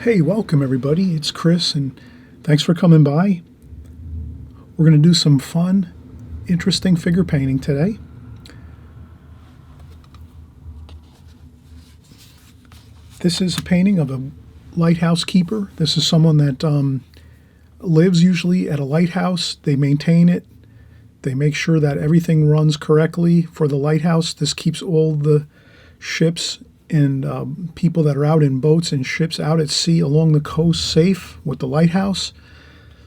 Hey, welcome everybody. It's Chris, and thanks for coming by. We're going to do some fun, interesting figure painting today. This is a painting of a lighthouse keeper. This is someone that lives usually at a lighthouse. They maintain it. They make sure that everything runs correctly for the lighthouse. This keeps all the ships and people that are out in boats and ships out at sea along the coast safe with the lighthouse.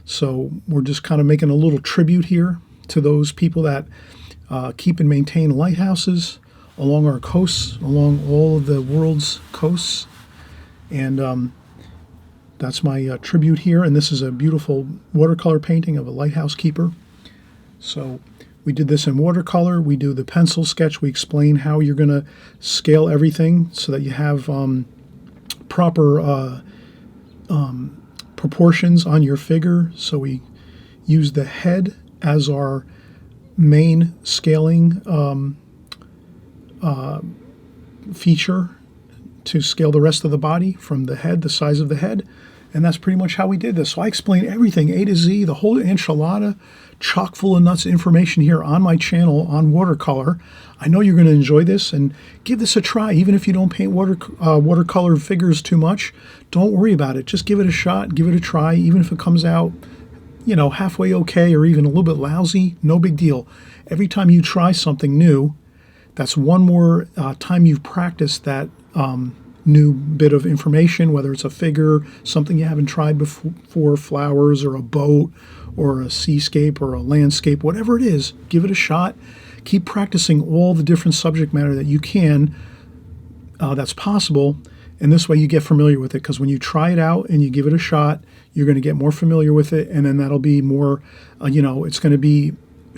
So we're just kind of making a little tribute here to those people that keep and maintain lighthouses along our coasts, along all of the world's coasts. And that's my tribute here. And this is a beautiful watercolor painting of a lighthouse keeper. So we did this in watercolor. We do the pencil sketch. We explain how you're going to scale everything so that you have proper proportions on your figure. So we use the head as our main scaling feature to scale the rest of the body from the head, the size of the head. And that's pretty much how we did this. So I explain everything, A to Z, the whole enchilada, chock full of nuts information here on my channel on watercolor. I know you're going to enjoy this, and give this a try. Even if you don't paint watercolor figures too much, don't worry about it. Just give it a shot, give it a try. Even if it comes out, you know, halfway okay or even a little bit lousy, no big deal. Every time you try something new, that's one more time you've practiced that new bit of information, whether it's a figure, something you haven't tried before, flowers or a boat or a seascape or a landscape, whatever it is, give it a shot. Keep practicing all the different subject matter that you can that's possible, and this way you get familiar with it, because when you try it out and you give it a shot, you're going to get more familiar with it, and then that'll be more, it's going to be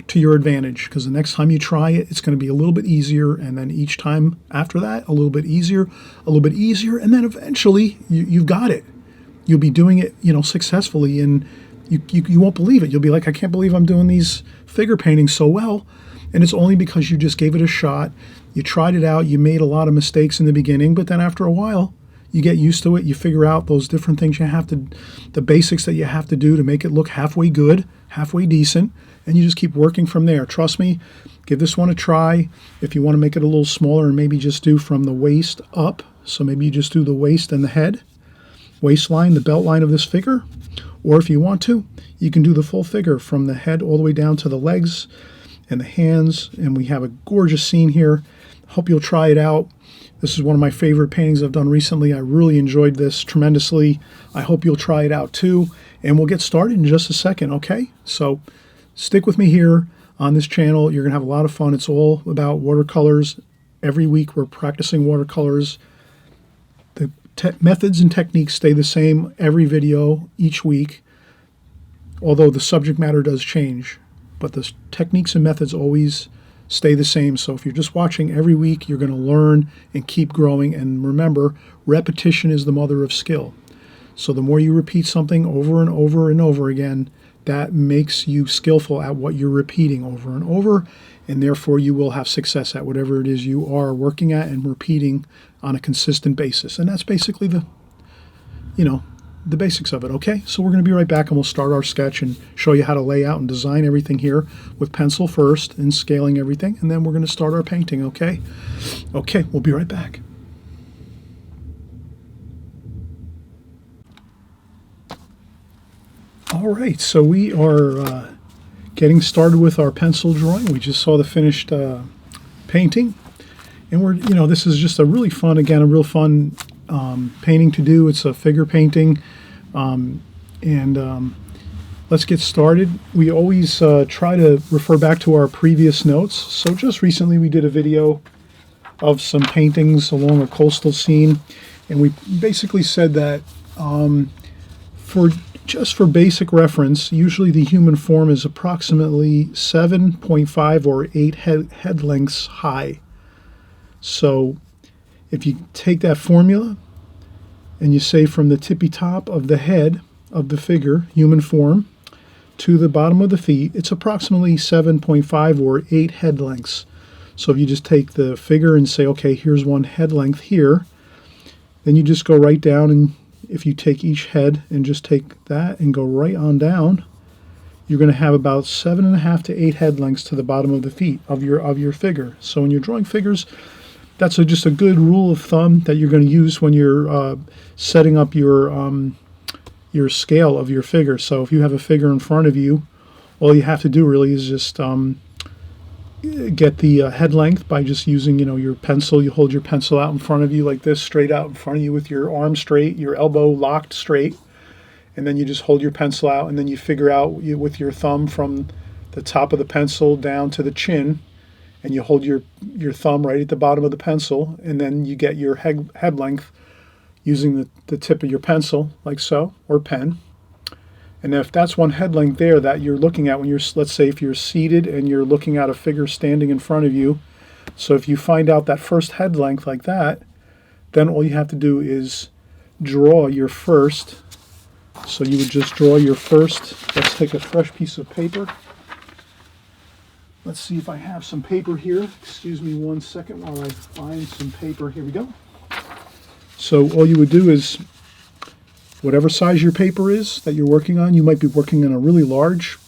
to your advantage, because the next time you try it, it's going to be a little bit easier, and then each time after that, a little bit easier, and then eventually you've got it. You'll be doing it, successfully, and you won't believe it. You'll be like, I can't believe I'm doing these figure paintings so well, and it's only because you just gave it a shot. You tried it out. You made a lot of mistakes in the beginning, but then after a while, you get used to it. You figure out those different things the basics that you have to do to make it look halfway good, halfway decent, and you just keep working from there. Trust me, give this one a try. If you want to make it a little smaller and maybe just do from the waist up, so maybe you just do the waist and the head, waistline, the belt line of this figure, or if you want to, you can do the full figure from the head all the way down to the legs and the hands, and we have a gorgeous scene here. Hope you'll try it out. This is one of my favorite paintings I've done recently. I really enjoyed this tremendously. I hope you'll try it out too, and we'll get started in just a second, okay? So stick with me here on this channel. You're going to have a lot of fun. It's all about watercolors. Every week we're practicing watercolors. The methods and techniques stay the same every video, each week, although the subject matter does change. But the techniques and methods always stay the same. So if you're just watching every week, you're going to learn and keep growing. And remember, repetition is the mother of skill. So the more you repeat something over and over and over again, that makes you skillful at what you're repeating over and over, and therefore you will have success at whatever it is you are working at and repeating on a consistent basis. And that's basically the basics of it, okay? So we're going to be right back, and we'll start our sketch and show you how to lay out and design everything here with pencil first and scaling everything, and then we're going to start our painting, okay? Okay, we'll be right back. All right, so we are getting started with our pencil drawing. We just saw the finished painting, and we're, this is just a really fun, again, a real fun painting to do. It's a figure painting, and let's get started. We always try to refer back to our previous notes. So just recently we did a video of some paintings along a coastal scene, and we basically said that just for basic reference, usually the human form is approximately 7.5 or 8 head lengths high. So if you take that formula and you say from the tippy top of the head of the figure, human form, to the bottom of the feet, it's approximately 7.5 or 8 head lengths. So if you just take the figure and say, okay, here's one head length here, then you just go right down and if you take each head and just take that and go right on down, you're going to have about 7.5 to 8 head lengths to the bottom of the feet of your figure. So when you're drawing figures, that's just a good rule of thumb that you're going to use when you're setting up your scale of your figure. So if you have a figure in front of you, all you have to do really is just get the head length by just using, your pencil. You hold your pencil out in front of you like this, straight out in front of you with your arm straight, your elbow locked straight, and then you just hold your pencil out, and then you figure out with your thumb from the top of the pencil down to the chin, and you hold your thumb right at the bottom of the pencil, and then you get your head length using the tip of your pencil, like so, or pen. And if that's one head length there that you're looking at when let's say if you're seated and you're looking at a figure standing in front of you, so if you find out that first head length like that, then all you have to do is draw your first. So you would just draw your first. Let's take a fresh piece of paper. Let's see if I have some paper here. Excuse me one second while I find some paper. Here we go. So all you would do is, whatever size your paper is that you're working on, you might be working on a really large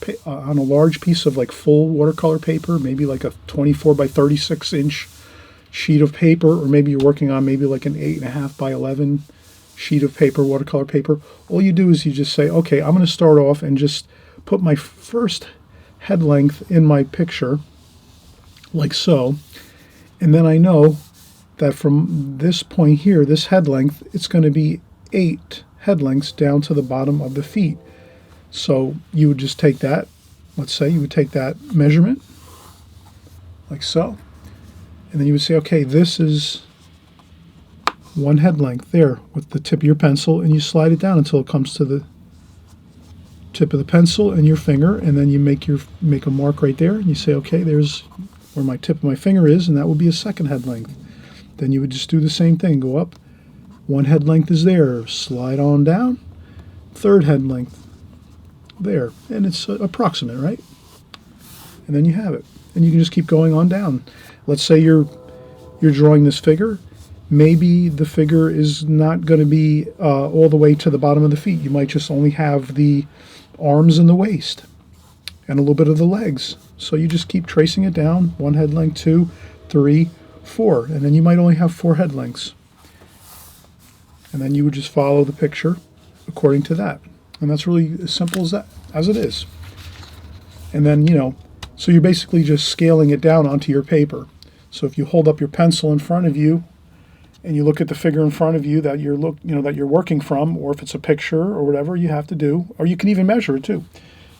piece of like full watercolor paper, maybe like a 24 by 36 inch sheet of paper, or maybe you're working on maybe like an 8.5 by 11 sheet of paper, watercolor paper. All you do is you just say, okay, I'm going to start off and just put my first head length in my picture, like so, and then I know that from this point here, this head length, it's going to be 8 head lengths down to the bottom of the feet. So you would just take that, let's say you would take that measurement, like so, and then you would say, okay, this is one head length there with the tip of your pencil, and you slide it down until it comes to the tip of the pencil and your finger, and then you make a mark right there, and you say, okay, there's where my tip of my finger is, and that will be a second head length. Then you would just do the same thing, go up, one head length is there, slide on down, third head length there, and it's approximate, right? And then you have it, and you can just keep going on down. Let's say you're drawing this figure. Maybe the figure is not going to be all the way to the bottom of the feet. You might just only have the arms and the waist and a little bit of the legs. So you just keep tracing it down, one head length, 2, 3, 4, and then you might only have 4 head lengths. And then you would just follow the picture according to that. And that's really as simple as that, as it is. And then, so you're basically just scaling it down onto your paper. So if you hold up your pencil in front of you and you look at the figure in front of you that that you're working from, or if it's a picture or whatever you have to do, or you can even measure it too.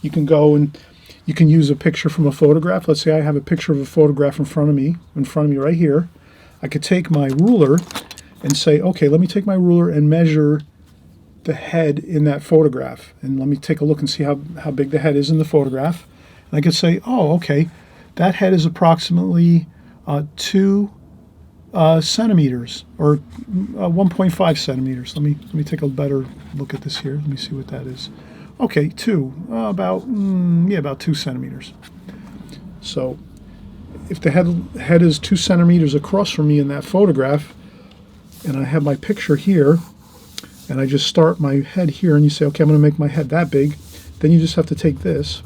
You can go and you can use a picture from a photograph. Let's say I have a picture of a photograph in front of me right here. I could take my ruler and say, okay, let me take my ruler and measure the head in that photograph. And let me take a look and see how big the head is in the photograph. And I could say, oh, okay, that head is approximately 2 centimeters, or 1.5 centimeters. Let me take a better look at this here. Let me see what that is. Okay, 2, about 2 centimeters. So if the head is 2 centimeters across from me in that photograph, and I have my picture here, and I just start my head here, and you say, okay, I'm going to make my head that big, then you just have to take this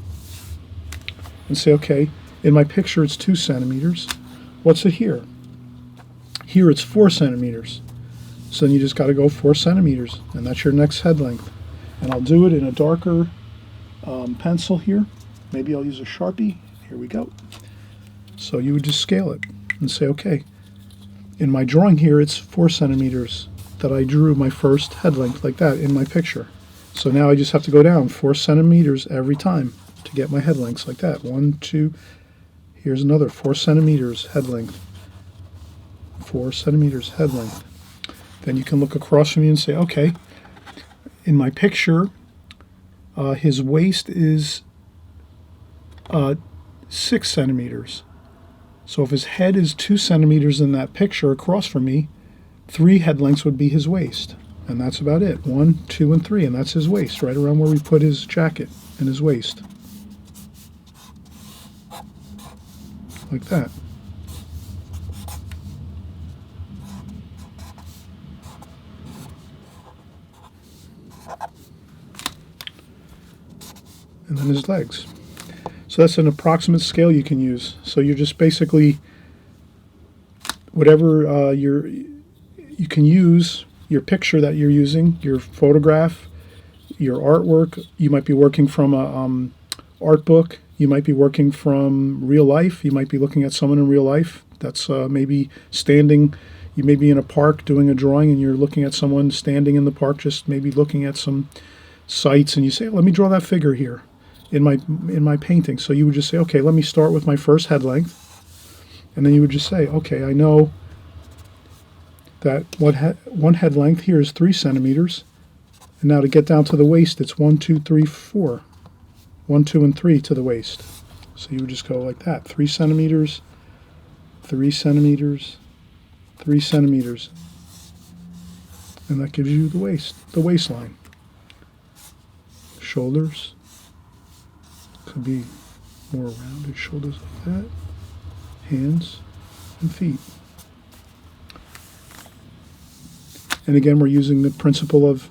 and say, okay, in my picture it's 2 centimeters. What's it here? Here it's 4 centimeters. So then you just got to go 4 centimeters, and that's your next head length. And I'll do it in a darker pencil here. Maybe I'll use a Sharpie. Here we go. So you would just scale it and say, okay, in my drawing here, it's 4 centimeters that I drew my first head length like that in my picture. So now I just have to go down 4 centimeters every time to get my head lengths like that. 1, 2, here's another 4 centimeters head length. 4 centimeters head length. Then you can look across from you and say, okay, in my picture, his waist is 6 centimeters. So if his head is 2 centimeters in that picture across from me, 3 head lengths would be his waist. And that's about it. 1, 2, and 3. And that's his waist, right around where we put his jacket and his waist. Like that. and then his legs. So that's an approximate scale you can use. So you're just basically, whatever you can use your picture that you're using, your photograph, your artwork. You might be working from a art book. You might be working from real life. You might be looking at someone in real life that's maybe standing. You may be in a park doing a drawing and you're looking at someone standing in the park, just maybe looking at some sights, and you say, let me draw that figure here in my painting. So you would just say, okay, let me start with my first head length. And then you would just say, okay, I know that one head length here is 3 centimeters. And now to get down to the waist, it's 1, 2, 3, 4. 1, 2, and 3 to the waist. So you would just go like that. 3 centimeters, 3 centimeters, 3 centimeters. And that gives you the waistline. Shoulders. Could be more rounded shoulders like that. Hands and feet. And again, we're using the principle of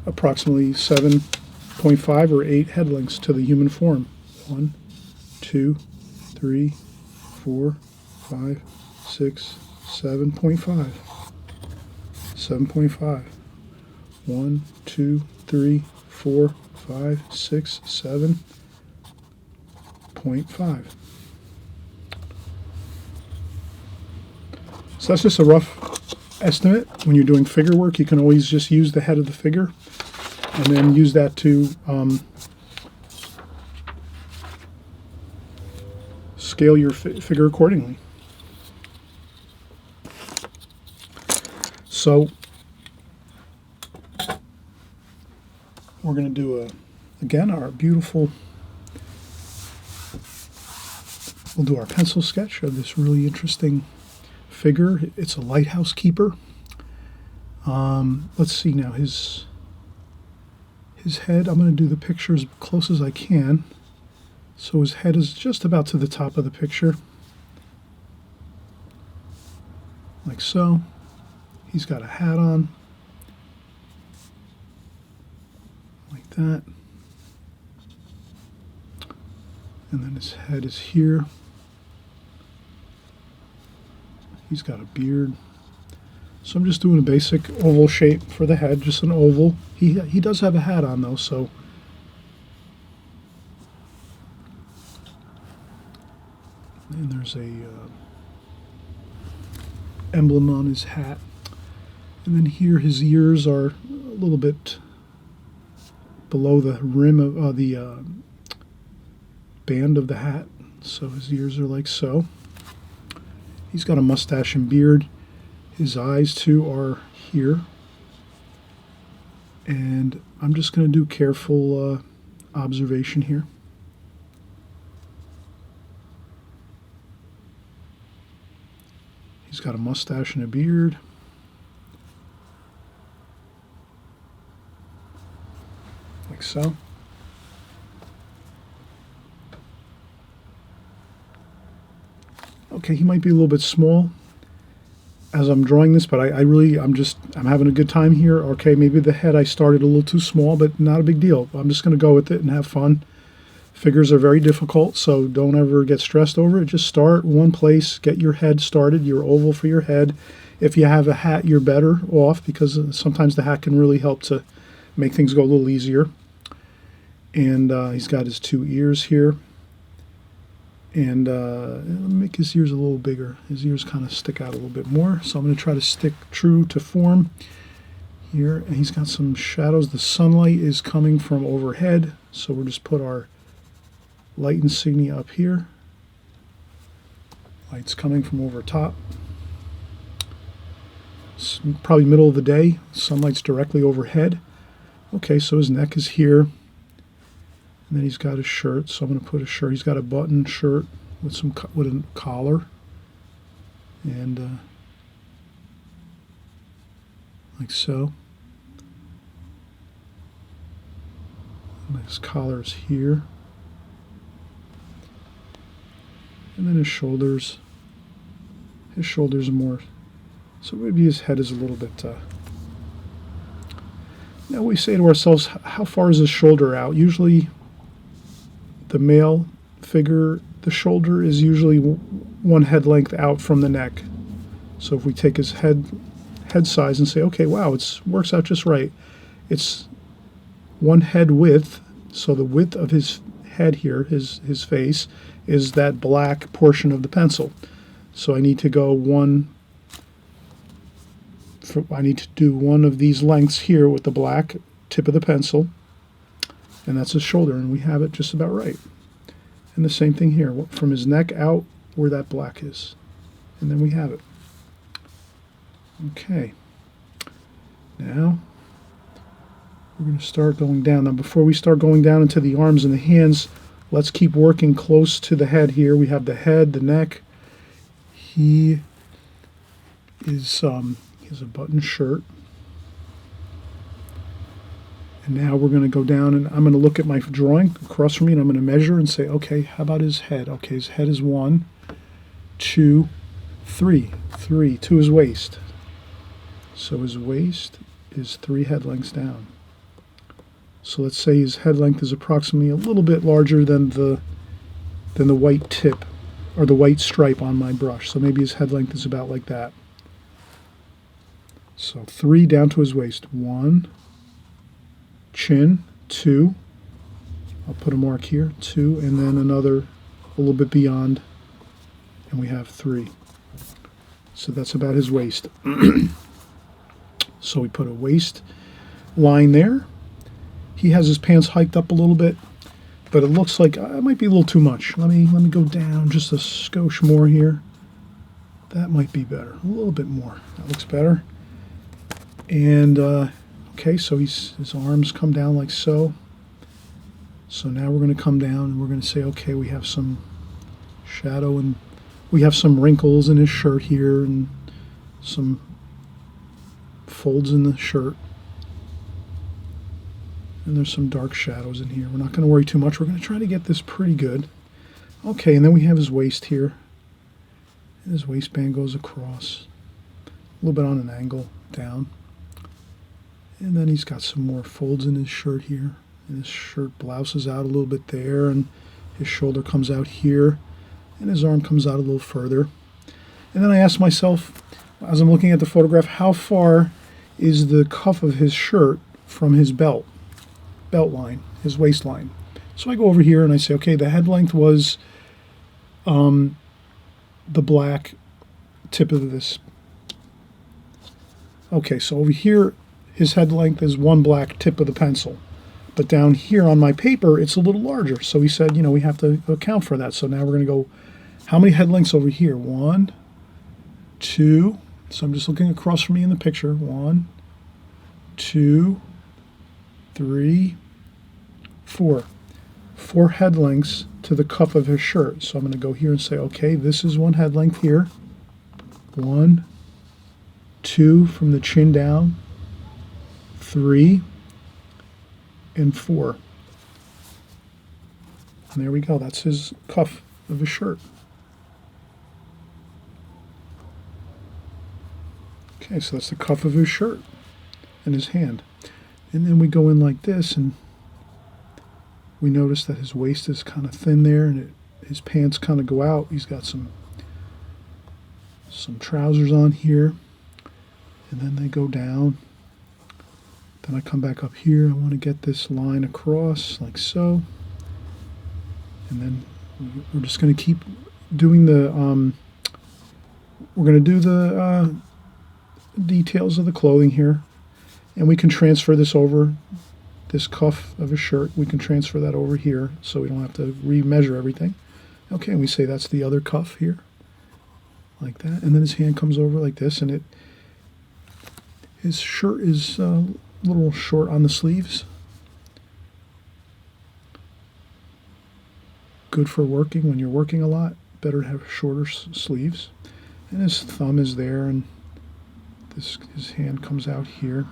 approximately 7.5 or 8 head lengths to the human form. 1, 2, 3, 4, 5, 6, 7.5. 7.5. 1, 2, 3, 4, 5, 6, 7.5. So that's just a rough estimate. When you're doing figure work, you can always just use the head of the figure and then use that to scale your figure accordingly. So we're going to do again our beautiful, we'll do our pencil sketch of this really interesting figure. It's a lighthouse keeper. Let's see now, his head, I'm going to do the picture as close as I can. So his head is just about to the top of the picture. Like so. He's got a hat on. Like that. And then his head is here. He's got a beard. So I'm just doing a basic oval shape for the head, just an oval. He does have a hat on though, so. And there's a emblem on his hat. And then here his ears are a little bit below the rim of the band of the hat. So his ears are like so. He's got a mustache and beard. His eyes too are here. And I'm just going to do careful observation here. He's got a mustache and a beard. Like so. Okay, he might be a little bit small as I'm drawing this, but I'm having a good time here. Okay, maybe the head I started a little too small, but not a big deal. I'm just going to go with it and have fun. Figures are very difficult, so don't ever get stressed over it. Just start one place, get your head started, your oval for your head. If you have a hat, you're better off, because sometimes the hat can really help to make things go a little easier. And he's got his 2 ears here. And let me make his ears a little bigger. His ears kind of stick out a little bit more. So I'm going to try to stick true to form here. And he's got some shadows. The sunlight is coming from overhead. So we'll just put our light insignia up here. Light's coming from over top. It's probably middle of the day. Sunlight's directly overhead. Okay, so his neck is here. And then he's got a shirt, so I'm going to put a shirt. He's got a button shirt with a collar, and like so. And his collar is here, and then his shoulders. His shoulders are more. So maybe his head is a little bit Now we say to ourselves, how far is the shoulder out? Usually the male figure, the shoulder is usually one head length out from the neck. So if we take his head size and say, okay, wow, it works out just right. It's one head width, so the width of his head here, his face, is that black portion of the pencil. So I need to go I need to do one of these lengths here with the black tip of the pencil, and that's his shoulder, and we have it just about right. And the same thing here, from his neck out where that black is, and then we have it. Okay, now we're going to start going down. Now before we start going down into the arms and the hands, let's keep working close to the head here. We have the head, the neck. He has a button shirt. And now we're going to go down, and I'm going to look at my drawing across from me, and I'm going to measure and say, okay, how about his head? Okay, his head is 1, 2, 3 to his waist. So his waist is 3 head lengths down. So let's say his head length is approximately a little bit larger than the white tip or the white stripe on my brush. So maybe his head length is about like that. So 3 down to his waist. 1, chin, 2. I'll put a mark here, 2, and then another a little bit beyond, and we have 3. So that's about his waist. So we put a waist line there. He has his pants hiked up a little bit, but it looks like it might be a little too much. Let me go down just a skosh more here. That might be better. A little bit more. That looks better. And okay, so his arms come down like so. So now we're going to come down and we're going to say, okay, we have some shadow and we have some wrinkles in his shirt here and some folds in the shirt. And there's some dark shadows in here. We're not going to worry too much. We're going to try to get this pretty good. Okay, and then we have his waist here. And his waistband goes across. A little bit on an angle down. And then he's got some more folds in his shirt here. And his shirt blouses out a little bit there. And his shoulder comes out here. And his arm comes out a little further. And then I ask myself, as I'm looking at the photograph, how far is the cuff of his shirt from his belt line, his waistline? So I go over here and I say, okay, the head length was the black tip of this. Okay, so over here, his head length is one black tip of the pencil. But down here on my paper, it's a little larger. So he said, we have to account for that. So now we're going to go, how many head lengths over here? 1, 2. So I'm just looking across from me in the picture. 1, 2, 3, 4. 4 head lengths to the cuff of his shirt. So I'm going to go here and say, okay, this is one head length here. 1, 2 from the chin down. 3, and 4. And there we go. That's his cuff of his shirt. Okay, so that's the cuff of his shirt and his hand. And then we go in like this, and we notice that his waist is kind of thin there, and his pants kind of go out. He's got some trousers on here, and then they go down. Then I come back up here. I want to get this line across like so. And then we're just going to keep doing the, we're going to do the details of the clothing here. And we can transfer this over, this cuff of a shirt. We can transfer that over here so we don't have to remeasure everything. Okay, and we say that's the other cuff here, like that. And then his hand comes over like this, and his shirt is a little short on the sleeves. Good for working when you're working a lot. Better to have shorter sleeves. And his thumb is there, and his hand comes out here.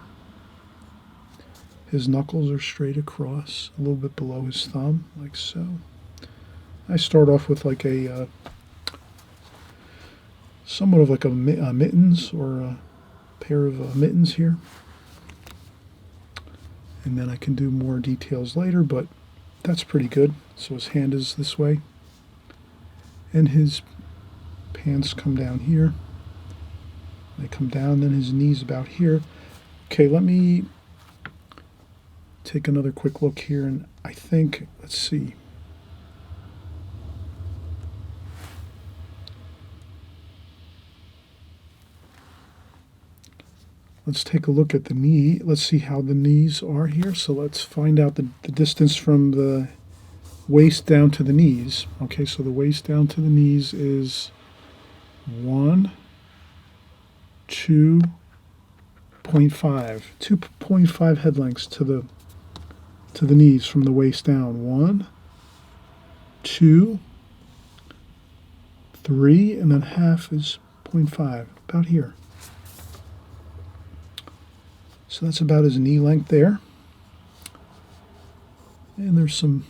His knuckles are straight across, a little bit below his thumb, like so. I start off with like a somewhat of like a mittens or a pair of mittens here. And then I can do more details later, but that's pretty good. So his hand is this way. And his pants come down here. They come down, then his knees about here. Okay, let me take another quick look here, and I think, let's see. Let's take a look at the knee. Let's see how the knees are here. So let's find out the distance from the waist down to the knees. Okay, so the waist down to the knees is 1, 2.5. 2.5 head lengths to the knees from the waist down. 1, 2, 3, and then half is 0.5, about here. So that's about his knee length there. And there's some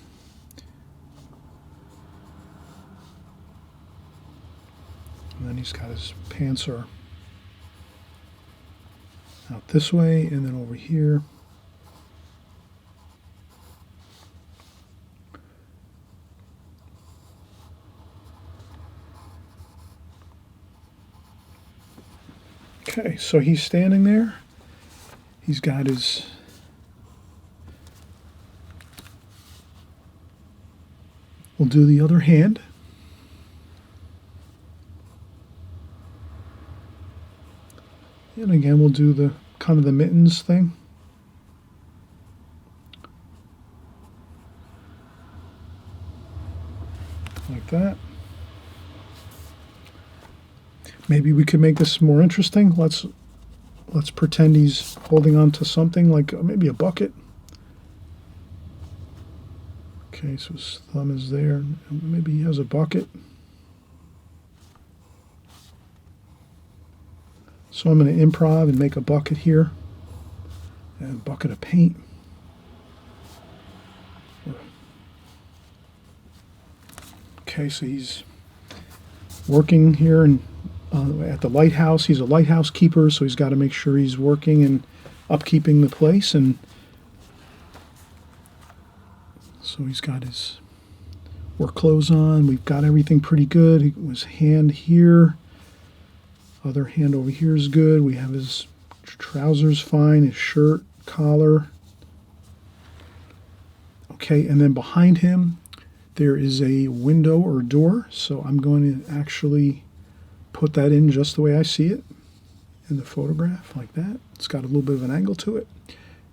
and then he's got his pants are out this way, and then over here. Okay, so he's standing there. He's got his we'll do the other hand. And again, we'll do the kind of the mittens thing. Like that. Maybe we could make this more interesting. Let's pretend he's holding on to something like maybe a bucket. Okay, so his thumb is there. Maybe he has a bucket. So I'm going to improv and make a bucket here. And a bucket of paint. Okay, so he's working here and at the lighthouse. He's a lighthouse keeper, so he's got to make sure he's working and upkeeping the place. And so he's got his work clothes on. We've got everything pretty good. His hand here. Other hand over here is good. We have his trousers fine, his shirt, collar. Okay, and then behind him there is a window or door. So I'm going to actually put that in just the way I see it in the photograph, like that. It's got a little bit of an angle to it.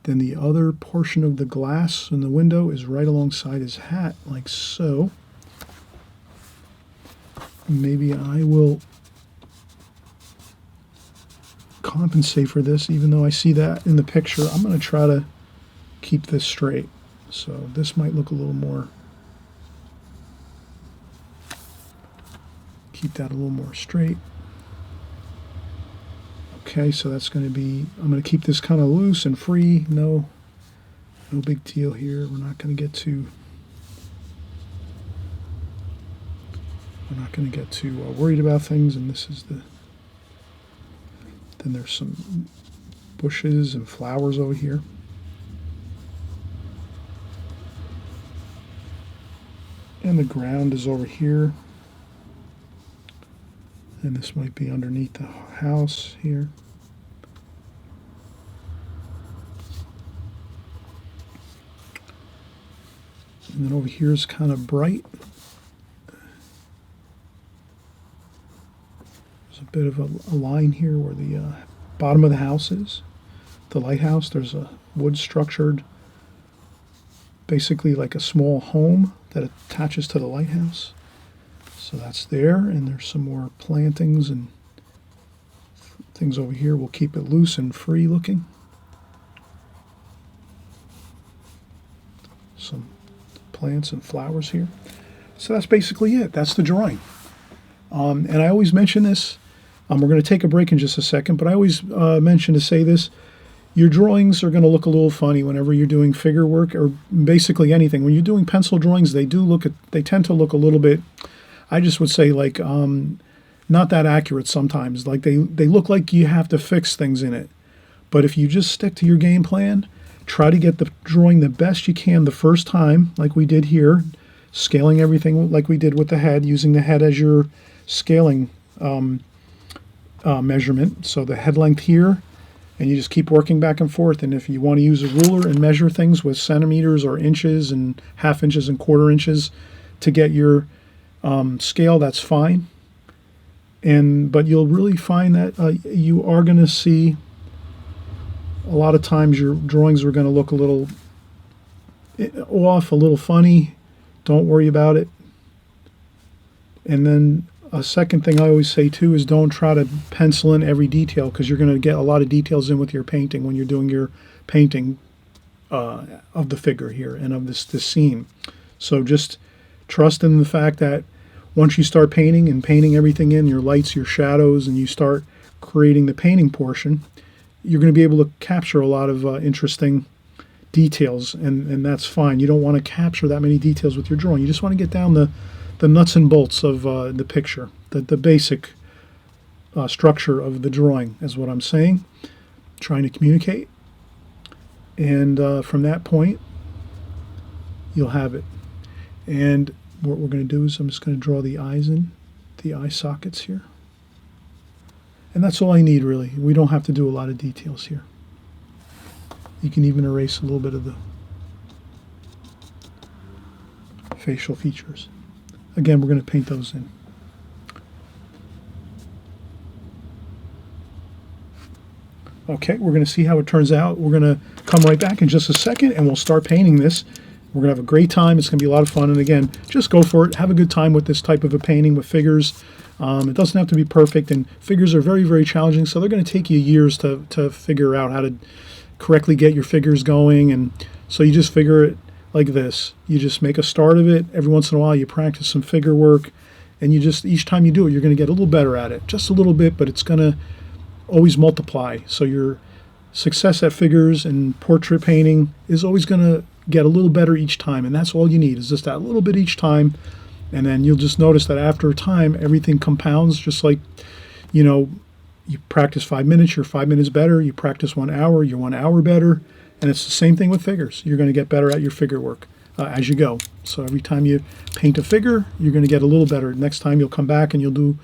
Then the other portion of the glass in the window is right alongside his hat, like so. Maybe I will compensate for this, even though I see that in the picture. I'm going to try to keep this straight. So this might look a little more, keep that a little more straight. Okay, so that's going to be, I'm going to keep this kind of loose and free. No big deal here. We're not going to get too worried about things. And this is the, then there's some bushes and flowers over here. And the ground is over here. And this might be underneath the house here. And then over here is kind of bright. There's a bit of a line here where the bottom of the house is. The lighthouse, there's a wood structured, basically like a small home that attaches to the lighthouse. So that's there, and there's some more plantings and things over here. We'll keep it loose and free looking. Some plants and flowers here. So that's basically it. That's the drawing. And I always mention this. We're going to take a break in just a second, but I always mention to say this. Your drawings are going to look a little funny whenever you're doing figure work or basically anything. When you're doing pencil drawings, they tend to look a little bit, I just would say like not that accurate sometimes. Like they look like you have to fix things in it. But if you just stick to your game plan, try to get the drawing the best you can the first time, like we did here, scaling everything like we did with the head, using the head as your scaling measurement. So the head length here, and you just keep working back and forth. And if you want to use a ruler and measure things with centimeters or inches and half inches and quarter inches to get your scale, that's fine. But you'll really find that you are going to see a lot of times your drawings are going to look a little off, a little funny. Don't worry about it. And then a second thing I always say too is don't try to pencil in every detail, because you're going to get a lot of details in with your painting when you're doing your painting of the figure here and of this scene. So just trust in the fact that once you start painting and painting everything in, your lights, your shadows, and you start creating the painting portion, you're going to be able to capture a lot of interesting details, and that's fine. You don't want to capture that many details with your drawing. You just want to get down the nuts and bolts of the picture, the basic structure of the drawing is what I'm saying, trying to communicate. And from that point, you'll have it. And what we're going to do is I'm just going to draw the eyes in, the eye sockets here. And that's all I need, really. We don't have to do a lot of details here. You can even erase a little bit of the facial features. Again, we're going to paint those in. Okay, we're going to see how it turns out. We're going to come right back in just a second, and we'll start painting this. We're going to have a great time. It's going to be a lot of fun. And again, just go for it. Have a good time with this type of a painting with figures. It doesn't have to be perfect, and figures are very, very challenging, so they're going to take you years to figure out how to correctly get your figures going. And so you just figure it like this. You just make a start of it. Every once in a while you practice some figure work, and you just, each time you do it, you're going to get a little better at it. Just a little bit, but it's going to always multiply. So your success at figures and portrait painting is always going to get a little better each time, and that's all you need, is just that little bit each time. And then you'll just notice that after a time, everything compounds, just like, you practice 5 minutes, you're 5 minutes better. You practice 1 hour, you're 1 hour better. And it's the same thing with figures. You're going to get better at your figure work as you go. So every time you paint a figure, you're going to get a little better. Next time you'll come back and you'll do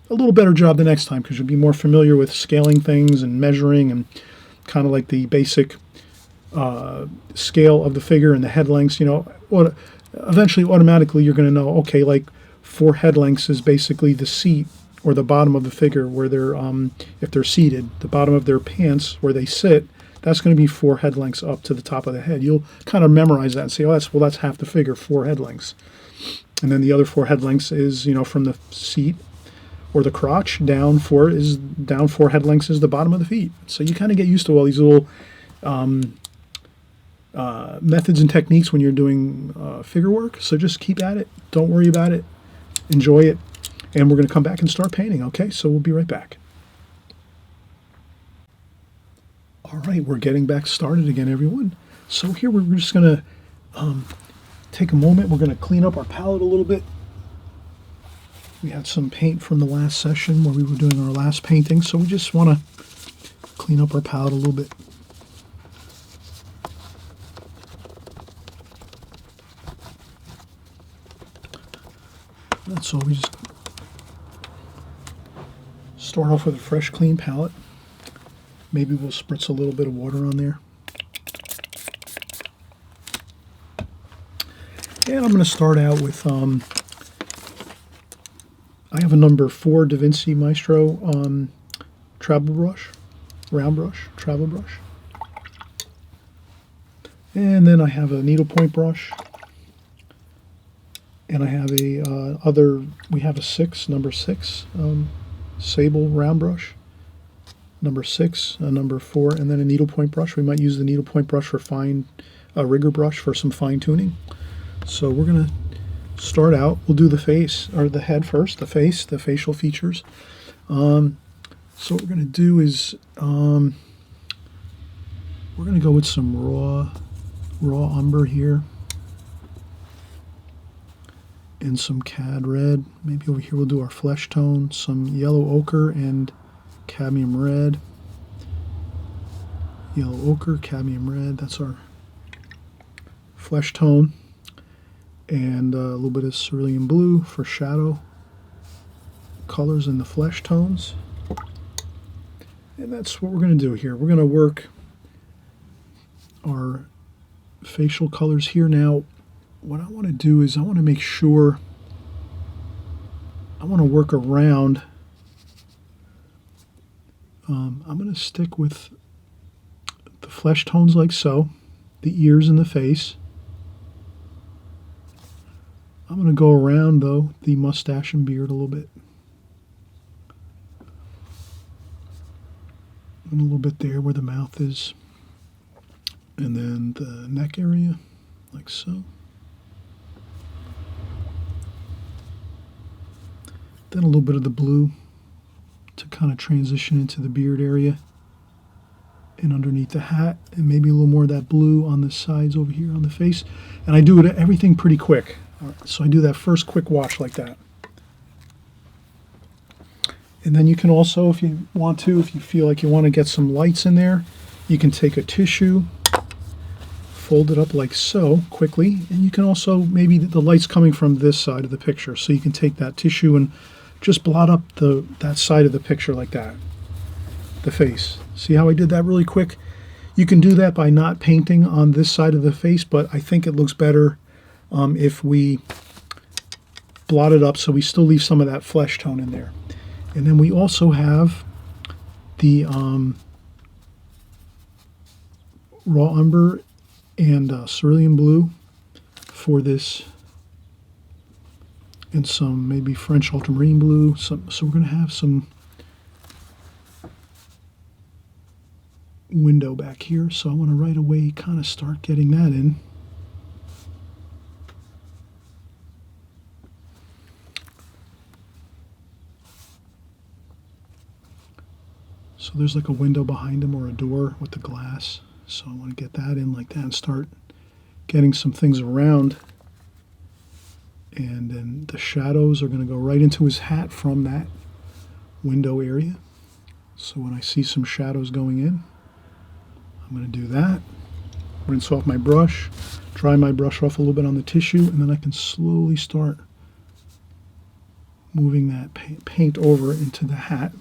a little better job the next time, because you'll be more familiar with scaling things and measuring, and kind of like the basic scale of the figure and the head lengths. Eventually, automatically, you're going to know, okay, like 4 head lengths is basically the seat or the bottom of the figure where they're, if they're seated, the bottom of their pants where they sit, that's going to be 4 head lengths up to the top of the head. You'll kind of memorize that and say, that's half the figure, 4 head lengths. And then the other 4 head lengths is, from the seat or the crotch down 4 head lengths is the bottom of the feet. So you kind of get used to all these little methods and techniques when you're doing figure work. So just keep at it. Don't worry about it. Enjoy it. And we're going to come back and start painting, okay? So we'll be right back. All right, we're getting back started again, everyone. So here we're just going to take a moment. We're going to clean up our palette a little bit. We had some paint from the last session where we were doing our last painting, so we just want to clean up our palette a little bit. That's all. We just start off with a fresh, clean palette. Maybe we'll spritz a little bit of water on there. And I'm going to start out with, I have a number 4 Da Vinci Maestro travel brush, round brush, travel brush. And then I have a needlepoint brush. And I have we have a number 6 sable round brush. Number 6, number 4, and then a needlepoint brush. We might use the needlepoint brush for rigger brush for some fine tuning. So we're going to start out. We'll do the face, or the head first, the face, the facial features. So what we're going to do is we're going to go with some raw umber here, and some cad red. Maybe over here we'll do our flesh tone, some yellow ochre and cadmium red. yellow ochre, cadmium red. That's our flesh tone. And a little bit of cerulean blue for shadow colors in the flesh tones. And that's what we're going to do here. We're going to work our facial colors here. Now, what I want to do is I want to make sure I want to work around. I'm going to stick with the flesh tones like so, the ears and the face. I'm going to go around, though, the mustache and beard a little bit. And a little bit there where the mouth is. And then the neck area, like so. Then a little bit of the blue to kind of transition into the beard area. And underneath the hat, and maybe a little more of that blue on the sides over here on the face. And I do everything pretty quick. So I do that first quick wash like that. And then you can also, if you want to, if you feel like you want to get some lights in there, you can take a tissue, fold it up like so quickly, and you can also, maybe the light's coming from this side of the picture, so you can take that tissue and just blot up that side of the picture like that, the face. See how I did that really quick? You can do that by not painting on this side of the face, but I think it looks better if we blot it up so we still leave some of that flesh tone in there. And then we also have the raw umber and cerulean blue for this, and some maybe French ultramarine blue. So we're going to have some window back here. So I want to right away kind of start getting that in. So there's like a window behind him or a door with the glass. So I want to get that in like that and start getting some things around. And then the shadows are going to go right into his hat from that window area. So when I see some shadows going in, I'm going to do that. Rinse off my brush, dry my brush off a little bit on the tissue, and then I can slowly start moving that paint over into the hat.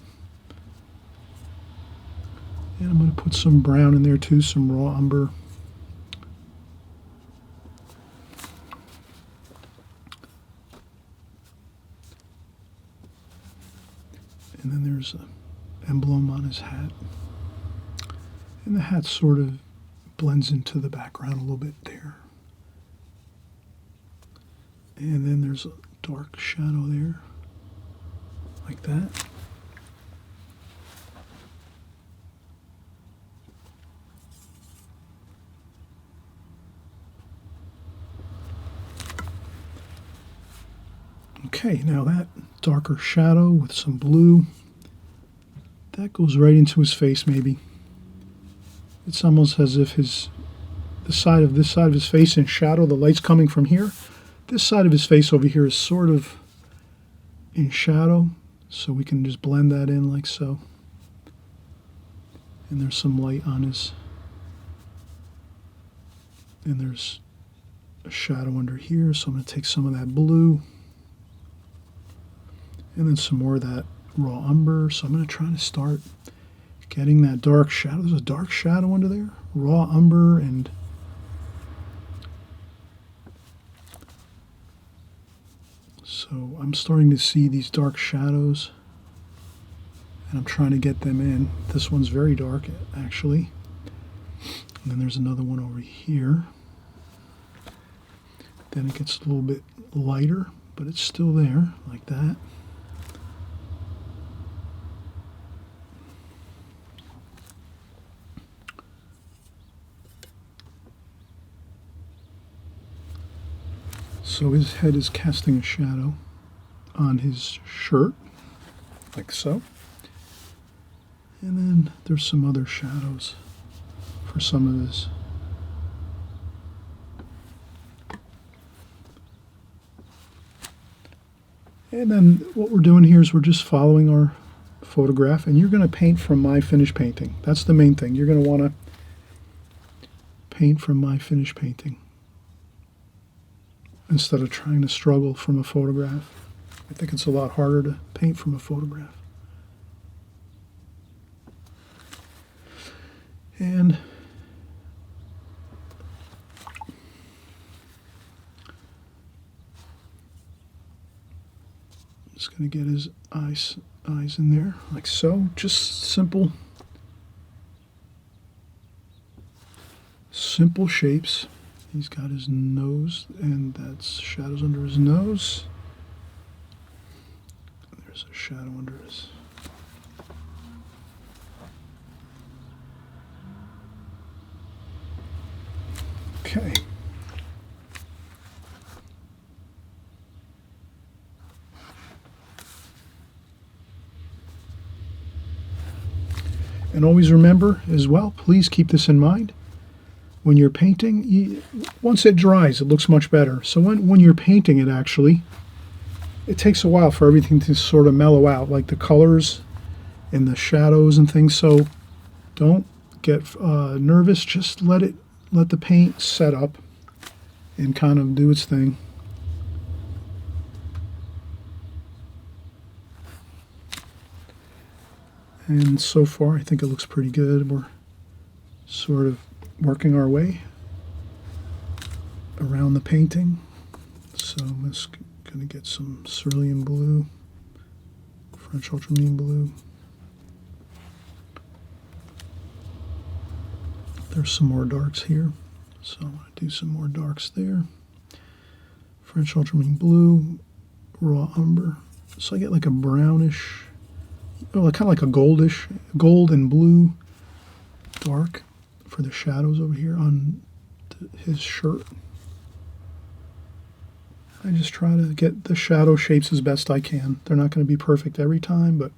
And I'm going to put some brown in there too, some raw umber. And then there's an emblem on his hat. And the hat sort of blends into the background a little bit there. And then there's a dark shadow there, like that. Okay, now that darker shadow with some blue, that goes right into his face maybe. It's almost as if this side of his face in shadow, the light's coming from here. This side of his face over here is sort of in shadow, so we can just blend that in like so. And there's some light on his, and there's a shadow under here, so I'm going to take some of that blue. And then some more of that raw umber. So I'm going to try to start getting that dark shadow. There's a dark shadow under there. Raw umber and so I'm starting to see these dark shadows. And I'm trying to get them in. This one's very dark, actually. And then there's another one over here. Then it gets a little bit lighter, but it's still there, like that. So his head is casting a shadow on his shirt, like so. And then there's some other shadows for some of this. And then what we're doing here is we're just following our photograph, and you're going to paint from my finished painting. That's the main thing. You're going to want to paint from my finished painting instead of trying to struggle from a photograph. I think it's a lot harder to paint from a photograph. And just going to get his eyes in there, like so. Just simple shapes. He's got his nose, and that's shadows under his nose. There's a shadow under his. Okay. And always remember as well, please keep this in mind. When you're painting, once it dries, it looks much better. So when you're painting it, actually, it takes a while for everything to sort of mellow out, like the colors and the shadows and things. So don't get nervous. Just let the paint set up and kind of do its thing. And so far, I think it looks pretty good. We're sort of working our way around the painting. So I'm just going to get some cerulean blue, French ultramarine blue. There's some more darks here, so I'm going to do some more darks there. French ultramarine blue, raw umber. So I get like a brownish, kind of like a gold and blue dark for the shadows over here on his shirt. I just try to get the shadow shapes as best I can. They're not going to be perfect every time, but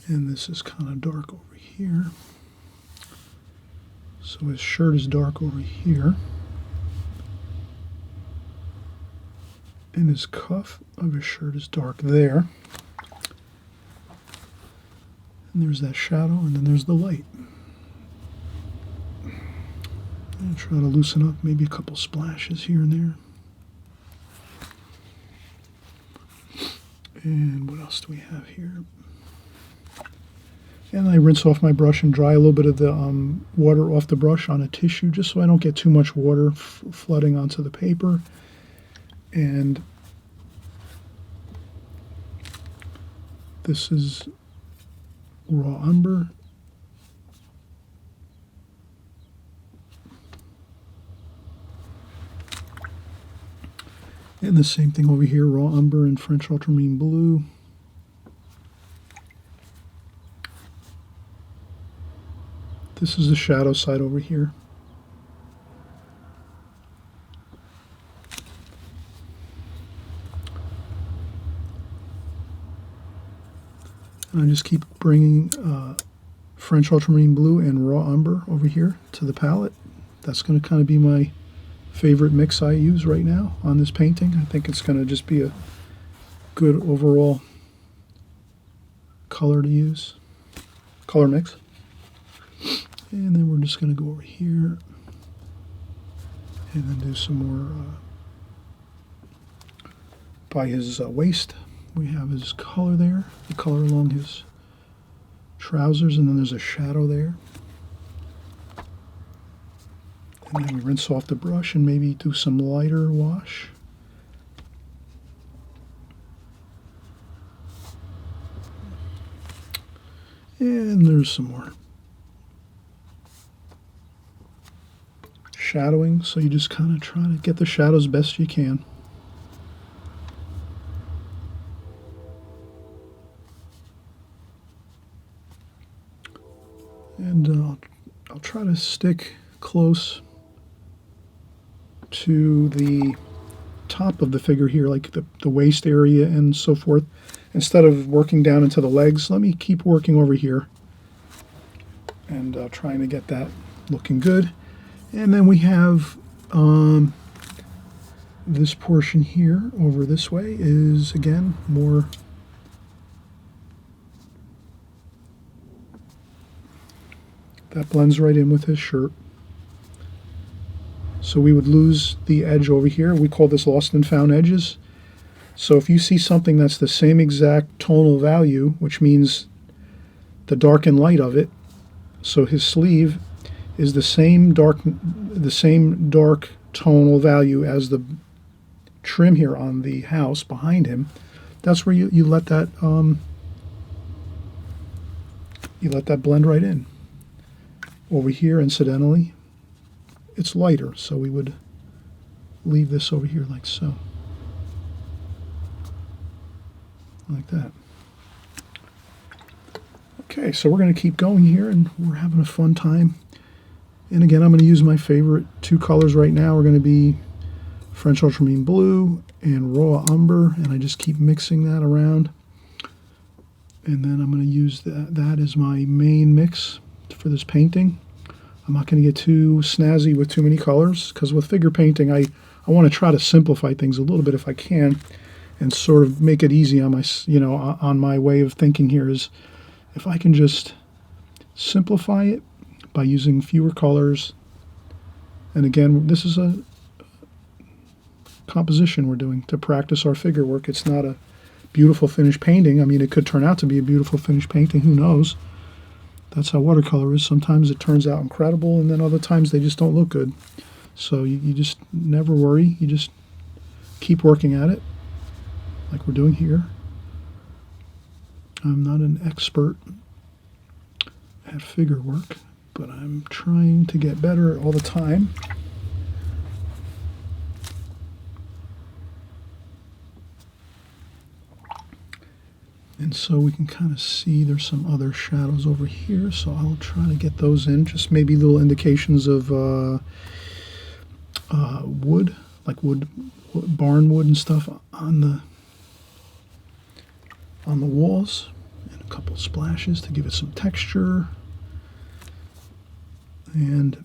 and this is kind of dark over here. So his shirt is dark over here. And his cuff of his shirt is dark there. And there's that shadow, and then there's the light. And try to loosen up maybe a couple splashes here and there. And what else do we have here? And I rinse off my brush and dry a little bit of the water off the brush on a tissue, just so I don't get too much water flooding onto the paper. And this is raw umber. And the same thing over here, raw umber and French ultramarine blue. This is the shadow side over here. And I just keep bringing French ultramarine blue and raw umber over here to the palette. That's going to kind of be my favorite mix I use right now on this painting. I think it's going to just be a good overall color to use, color mix. And then we're just going to go over here and then do some more by his waist. We have his color there, the color along his trousers, and then there's a shadow there. And then we rinse off the brush and maybe do some lighter wash. And there's some more shadowing, so you just kind of try to get the shadows best you can. And I'll try to stick close to the top of the figure here, like the waist area and so forth. Instead of working down into the legs, let me keep working over here and trying to get that looking good. And then we have this portion here over this way is, again, more that blends right in with his shirt. So we would lose the edge over here. We call this lost and found edges. So if you see something that's the same exact tonal value, which means the dark and light of it, so his sleeve is the same dark tonal value as the trim here on the house behind him, that's where you let that blend right in. Over here, incidentally, it's lighter, so we would leave this over here like so. Like that. Okay, so we're going to keep going here, and we're having a fun time. And again, I'm going to use my favorite two colors right now. We're going to be French ultramarine blue and raw umber, and I just keep mixing that around. And then I'm going to use that as my main mix for this painting. I'm not going to get too snazzy with too many colors, because with figure painting, I want to try to simplify things a little bit if I can, and sort of make it easy on my, on my way of thinking here is if I can just simplify it by using fewer colors. And again, this is a composition we're doing to practice our figure work. It's not a beautiful finished painting. I mean, it could turn out to be a beautiful finished painting. Who knows? That's how watercolor is. Sometimes it turns out incredible, and then other times they just don't look good. So you just never worry. You just keep working at it, like we're doing here. I'm not an expert at figure work, but I'm trying to get better all the time. And so we can kind of see there's some other shadows over here, so I'll try to get those in. Just maybe little indications of wood, like barn wood and stuff on the walls, and a couple splashes to give it some texture. And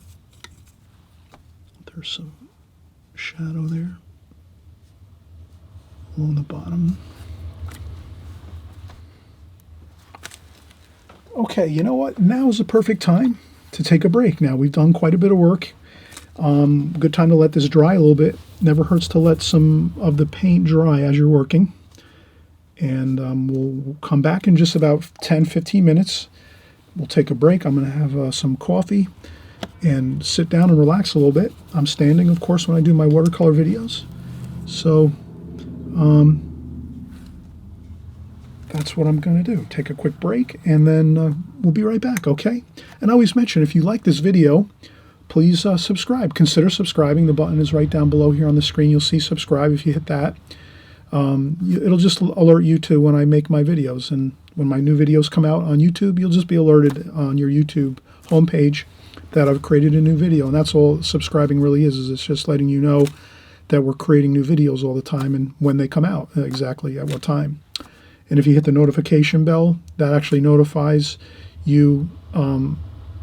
there's some shadow there along the bottom. Okay, you know what? Now is the perfect time to take a break. Now, we've done quite a bit of work. Good time to let this dry a little bit. Never hurts to let some of the paint dry as you're working. And we'll come back in just about 10-15 minutes. We'll take a break. I'm going to have some coffee and sit down and relax a little bit. I'm standing, of course, when I do my watercolor videos. So that's what I'm going to do. Take a quick break, and then we'll be right back, okay? And I always mention, if you like this video, please subscribe. Consider subscribing. The button is right down below here on the screen. You'll see subscribe. If you hit that, it'll just alert you to when I make my videos. And when my new videos come out on YouTube, you'll just be alerted on your YouTube homepage that I've created a new video. And that's all subscribing really is it's just letting you know that we're creating new videos all the time and when they come out, exactly at what time. And if you hit the notification bell, that actually notifies you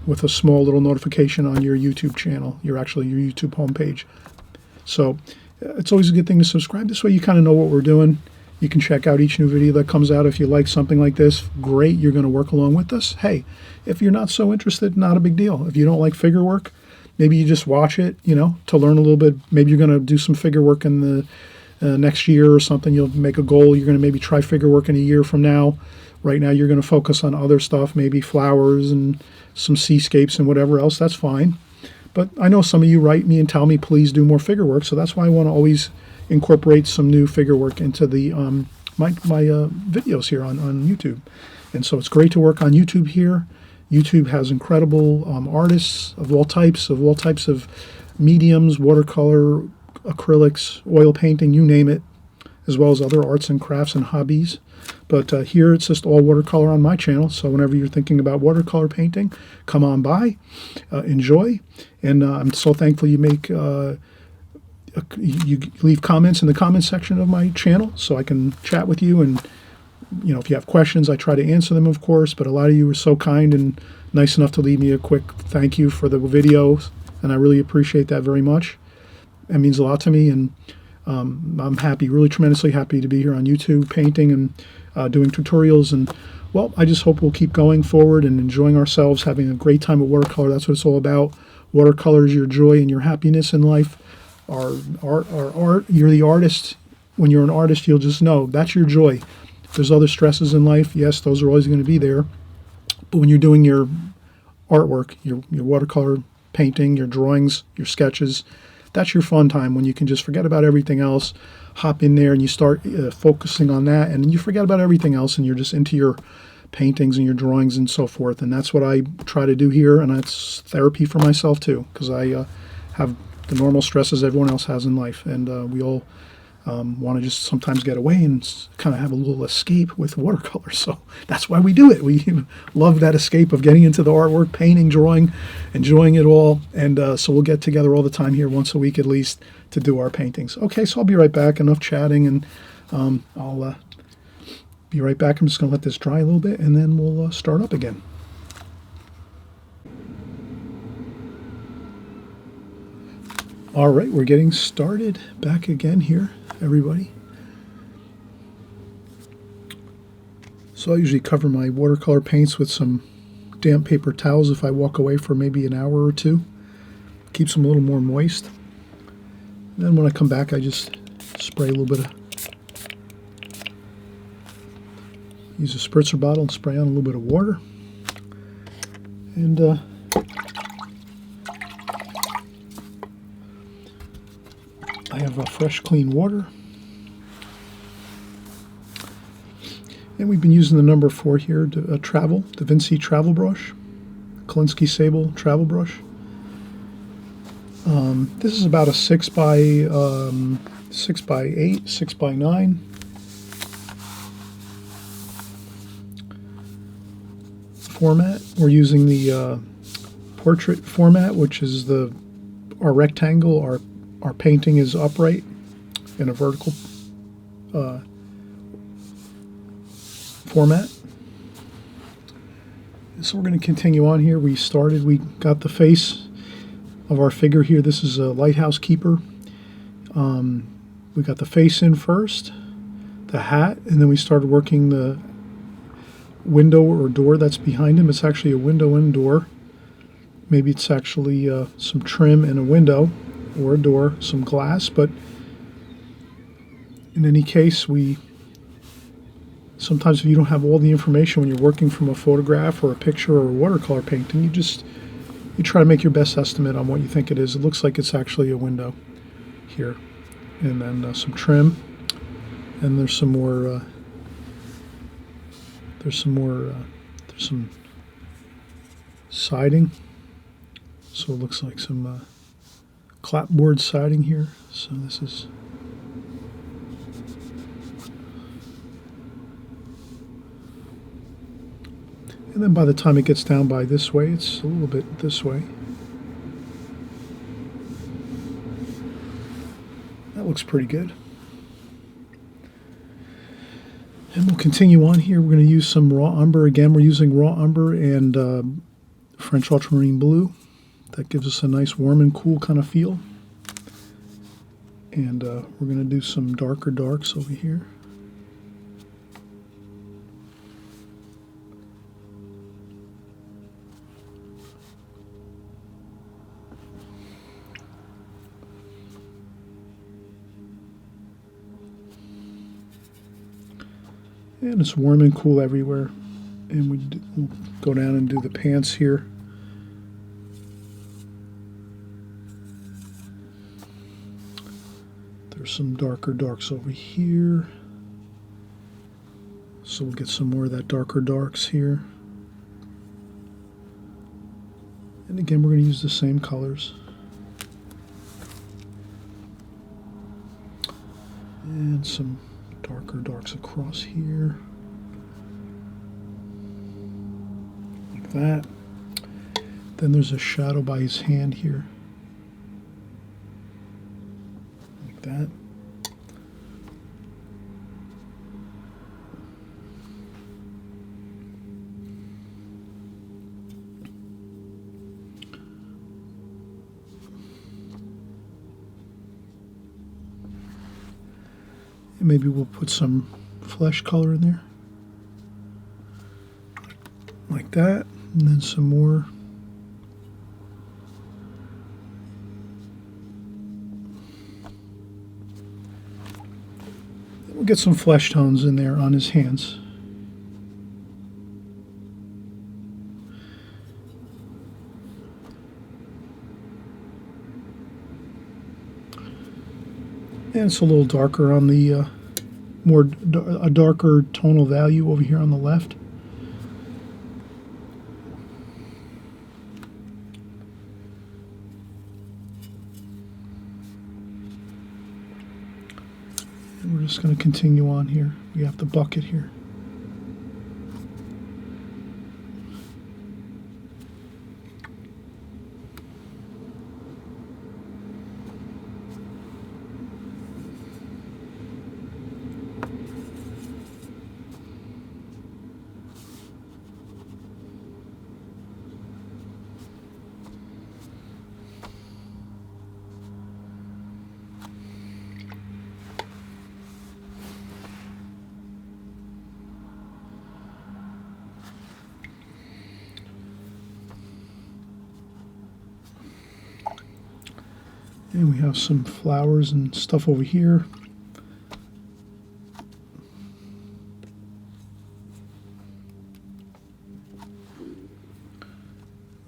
with a small little notification on your YouTube channel, your YouTube homepage. So it's always a good thing to subscribe. This way you kind of know what we're doing. You can check out each new video that comes out. If you like something like this, great, you're going to work along with us. Hey, if you're not so interested, not a big deal. If you don't like figure work, maybe you just watch it, to learn a little bit. Maybe you're going to do some figure work in the next year or something. You'll make a goal. You're going to maybe try figure work in a year from now. Right now you're going to focus on other stuff, maybe flowers and some seascapes and whatever else. That's fine. But I know some of you write me and tell me, please do more figure work. So that's why I want to always incorporate some new figure work into the my videos here on YouTube. And so it's great to work on YouTube here. YouTube has incredible artists of all types of mediums, watercolor, acrylics, oil painting, you name it. as well as other arts and crafts and hobbies. But here it's just all watercolor on my channel. So whenever you're thinking about watercolor painting, come on by, enjoy. And I'm so thankful you you leave comments in the comment section of my channel so I can chat with you. And if you have questions, I try to answer them, of course. But a lot of you are so kind and nice enough to leave me a quick thank you for the videos, and I really appreciate that very much. It means a lot to me, and I'm happy, really tremendously happy to be here on YouTube painting and doing tutorials. And well, I just hope we'll keep going forward and enjoying ourselves, having a great time with watercolor. That's what it's all about. Watercolor is your joy and your happiness in life. Our art, you're the artist. When you're an artist, you'll just know that's your joy. There's other stresses in life. Yes, those are always going to be there. But when you're doing your artwork, your watercolor painting, your drawings, your sketches, that's your fun time when you can just forget about everything else, hop in there and you start focusing on that, and you forget about everything else and you're just into your paintings and your drawings and so forth. And that's what I try to do here, and it's therapy for myself too, because I have the normal stresses everyone else has in life, and we all want to just sometimes get away and kind of have a little escape with watercolor. So that's why we do it. We love that escape of getting into the artwork, painting, drawing, enjoying it all. And so we'll get together all the time here, once a week at least, to do our paintings. Okay, so I'll be right back. Enough chatting, and I'll be right back. I'm just going to let this dry a little bit, and then we'll start up again. All right, we're getting started back again here, everybody. So I usually cover my watercolor paints with some damp paper towels if I walk away for maybe an hour or two. Keeps them a little more moist. And then when I come back, I just spray a little bit of, use a spritzer bottle and spray on a little bit of water. And I have fresh, clean water. And we've been using the number 4 here, Da Vinci travel brush, Kolinsky Sable travel brush. This is about a 6 by 8, 6 by 9. Format. We're using the portrait format, which is our rectangle. Our painting is upright in a vertical format. So we're going to continue on here. We got the face of our figure here. This is a lighthouse keeper. We got the face in first, the hat, and then we started working the window or door that's behind him. It's actually a window and door. Maybe it's actually some trim and a window or a door, some glass, but in any case, sometimes if you don't have all the information when you're working from a photograph or a picture or a watercolor painting, you try to make your best estimate on what you think it is. It looks like it's actually a window here, and then some trim, and there's some siding. So it looks like some clapboard siding here. So this is and then by the time it gets down by this way, it's a little bit this way. That looks pretty good. And we'll continue on here. We're going to use some raw umber. Again, we're using raw umber and French ultramarine blue. That gives us a nice warm and cool kind of feel. And we're going to do some darker darks over here. And it's warm and cool everywhere. And we'll go down and do the pants here. There's some darker darks over here. So we'll get some more of that darker darks here. And again, we're going to use the same colors. And some Darker darks across here. Like that. Then there's a shadow by his hand here. Like that. And maybe we'll put some flesh color in there. Like that. And then some more. We'll get some flesh tones in there on his hands. And it's a little darker on the a darker tonal value over here on the left. And we're just going to continue on here. We have the bucket here. And we have some flowers and stuff over here.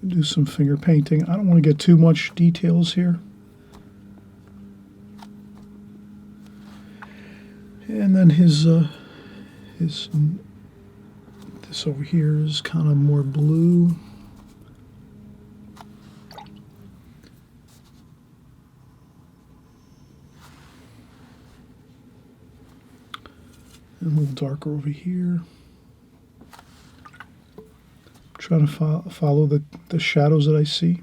Do some finger painting. I don't want to get too much details here. And then his this over here is kind of more blue. And a little darker over here. Try to follow the shadows that I see.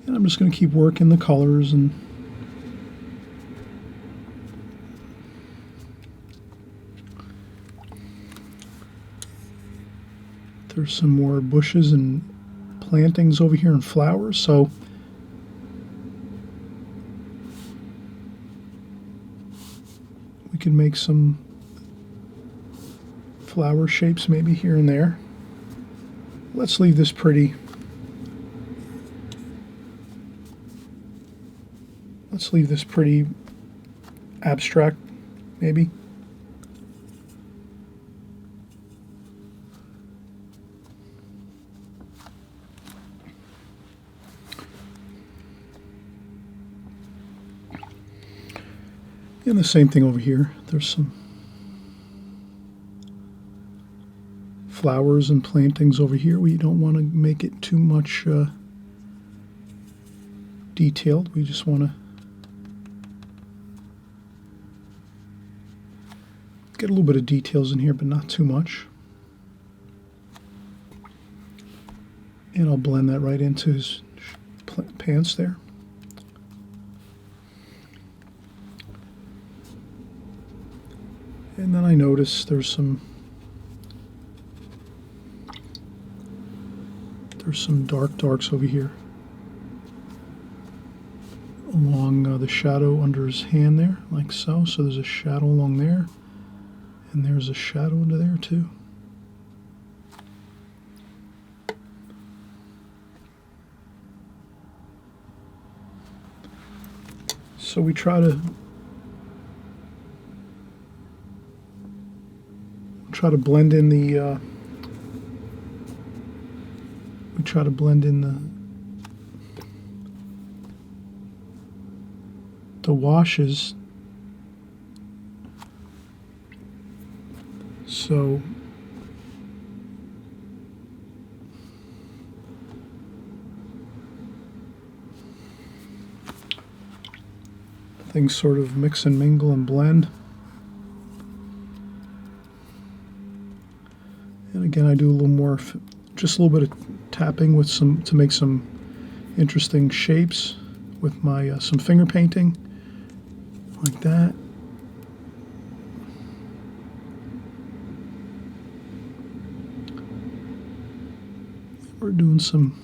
And I'm just going to keep working the colors, and there's some more bushes and plantings over here and flowers, so we can make some flower shapes maybe here and there. Let's leave this pretty. Let's leave this pretty abstract, maybe. And the same thing over here. There's some flowers and plantings over here. We don't want to make it too much detailed. We just want to get a little bit of details in here, but not too much. And I'll blend that right into his pants there. And then I notice there's some darks over here along the shadow under his hand there, like so. So there's a shadow along there. And there's a shadow under there too. So we try to blend in the the washes. So things sort of mix and mingle and blend. And again, I do a little more, just a little bit of tapping with some to make some interesting shapes with my some finger painting, like that. We're doing some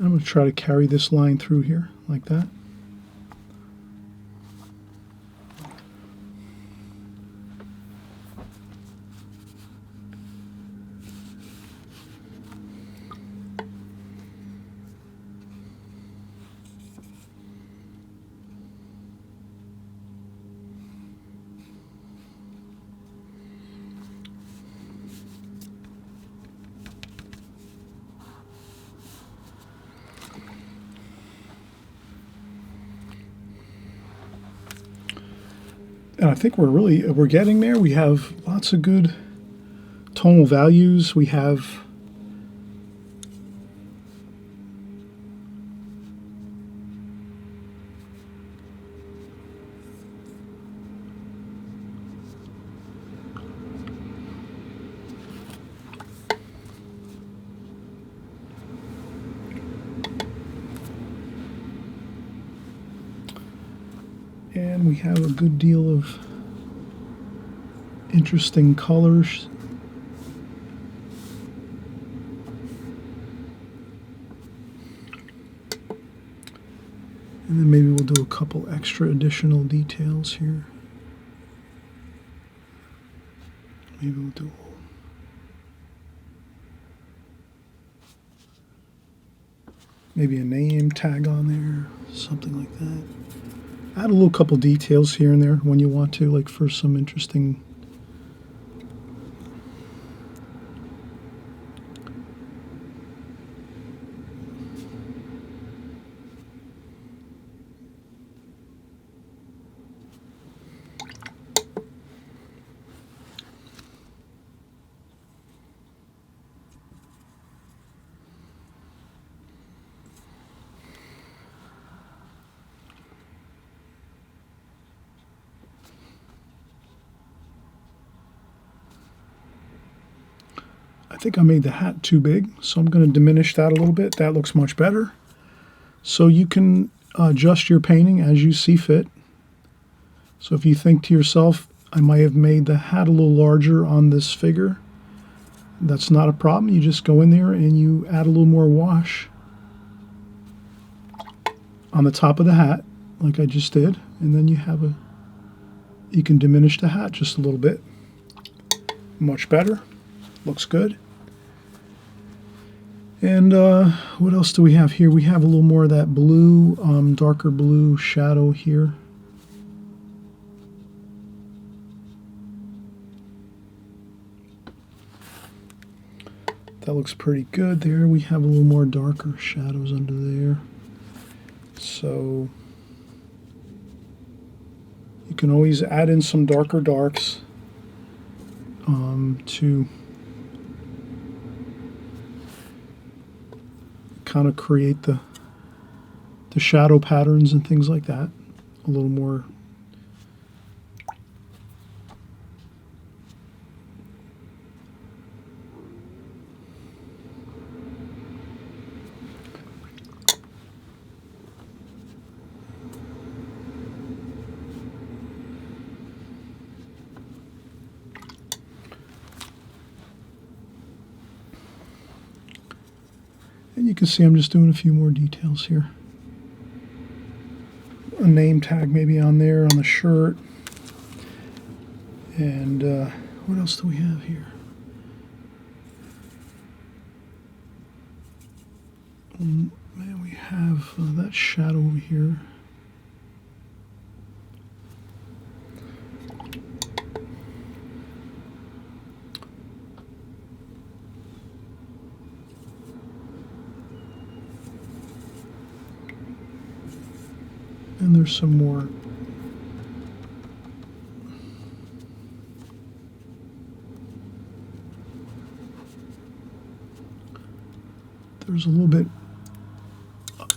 I'm going to try to carry this line through here, like that. And I think we're getting there. We have lots of good tonal values. We have a good deal of interesting colors. And then maybe we'll do a couple extra additional details here. Maybe we'll do maybe a name tag on there, something like that. Add a little couple details here and there when you want to, like for some interesting I think I made the hat too big, so I'm going to diminish that a little bit. That looks much better. So you can adjust your painting as you see fit. So if you think to yourself, I might have made the hat a little larger on this figure, that's not a problem. You just go in there and you add a little more wash on the top of the hat, like I just did, and then you can diminish the hat just a little bit. Much better. Looks good. And what else do we have here? We have a little more of that blue, darker blue shadow here. That looks pretty good there. We have a little more darker shadows under there. So you can always add in some darker darks to kind of create the shadow patterns and things like that. A little more And you can see I'm just doing a few more details here. A name tag maybe on there on the shirt. And what else do we have here? Man, we have that shadow over here. And there's some more. There's a little bit,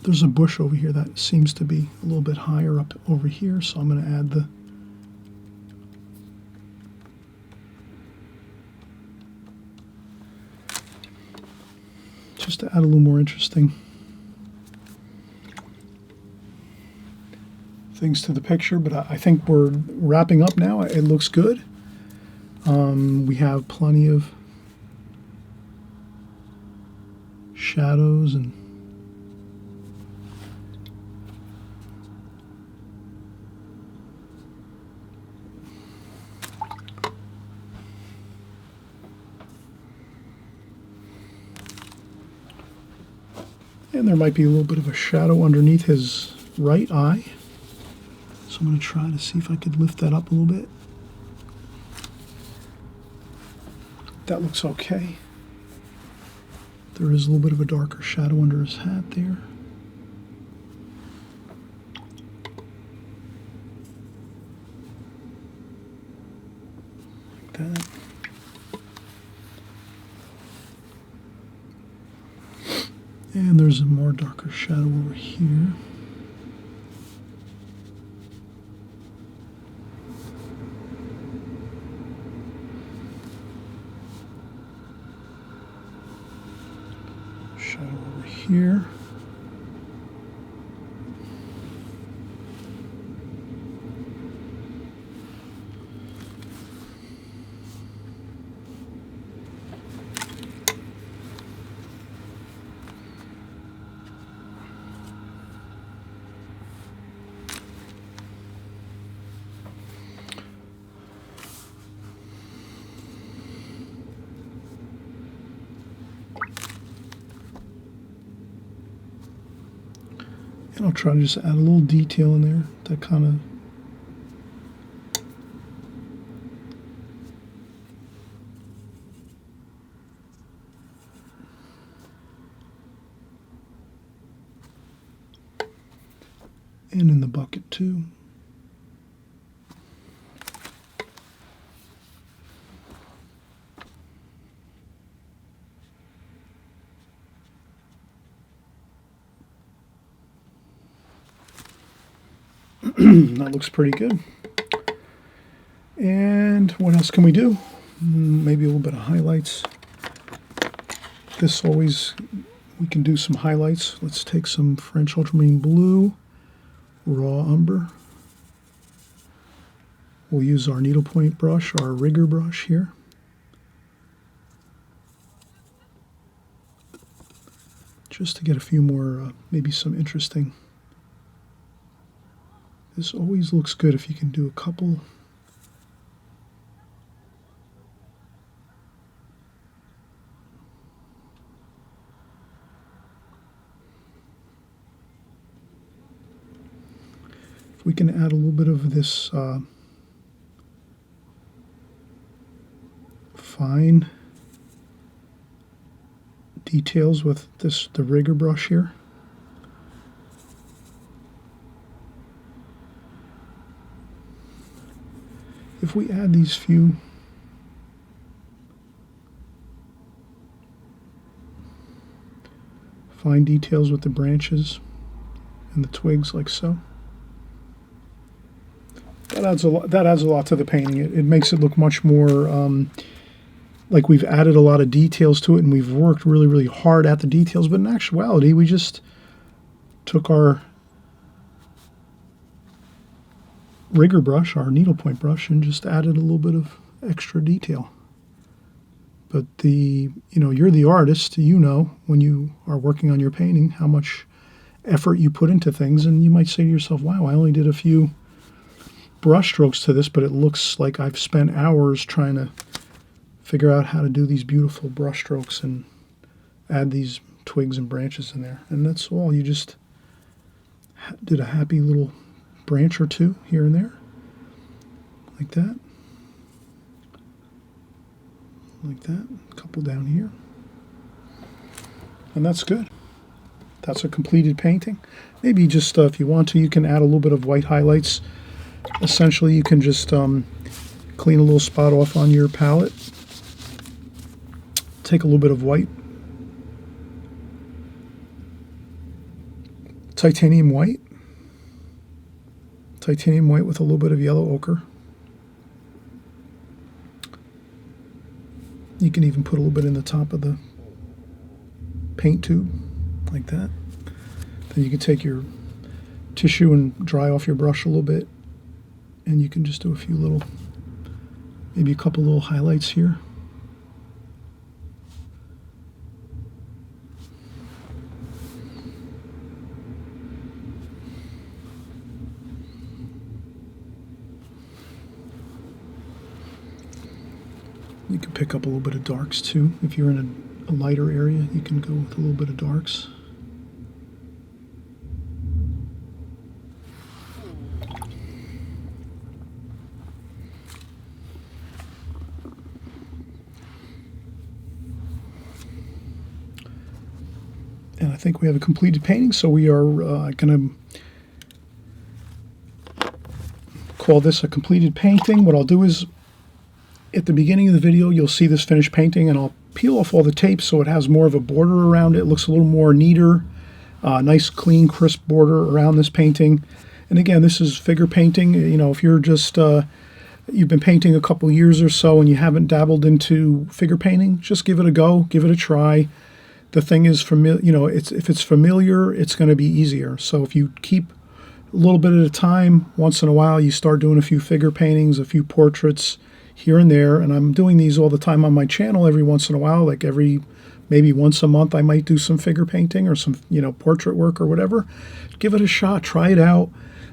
there's a bush over here that seems to be a little bit higher up over here, so I'm going to add the just to add a little more interesting things to the picture, but I think we're wrapping up now. It looks good. We have plenty of shadows and there might be a little bit of a shadow underneath his right eye. So I'm going to try to see if I could lift that up a little bit. That looks okay. There is a little bit of a darker shadow under his hat there. Like that. And there's a more darker shadow over here. Shadow over here. And I'll try to just add a little detail in there that kind of and in the bucket too. That looks pretty good. And what else can we do? Maybe a little bit of highlights. This always, we can do some highlights. Let's take some French ultramarine blue, raw umber. We'll use our needlepoint brush, our rigger brush here. Just to get a few more, maybe some interesting. This always looks good if you can do a couple. If we can add a little bit of this fine details with the rigger brush here. If we add these few fine details with the branches and the twigs like so, that adds a lot. That adds a lot to the painting. It makes it look much more like we've added a lot of details to it, and we've worked really, really hard at the details. But in actuality, we just took our rigger brush, our needlepoint brush, and just added a little bit of extra detail. But you're the artist. You know when you are working on your painting how much effort you put into things, and you might say to yourself, wow, I only did a few brush strokes to this, but it looks like I've spent hours trying to figure out how to do these beautiful brush strokes and add these twigs and branches in there. And that's all. You just did a happy little branch or two here and there, like that. Like that, a couple down here. And that's good. That's a completed painting. Maybe just, if you want to, you can add a little bit of white highlights. Essentially, you can just clean a little spot off on your palette. Take a little bit of white. Titanium white. Titanium white with a little bit of yellow ochre. You can even put a little bit in the top of the paint tube, like that. Then you can take your tissue and dry off your brush a little bit, and you can just do a few little, maybe a couple little highlights here. You can pick up a little bit of darks too. If you're in a lighter area, you can go with a little bit of darks. And I think we have a completed painting, so we are going to call this a completed painting. What I'll do is, at the beginning of the video, you'll see this finished painting, and I'll peel off all the tape so it has more of a border around it. It looks a little more neater, nice, clean, crisp border around this painting. And again, this is figure painting. If you're just, you've been painting a couple years or so and you haven't dabbled into figure painting, just give it a go, give it a try. The thing is, if it's familiar, it's going to be easier. So if you keep a little bit at a time, once in a while, you start doing a few figure paintings, a few portraits, here and there, and I'm doing these all the time on my channel every once in a while, like maybe once a month I might do some figure painting or some, portrait work or whatever. Give it a shot, try it out,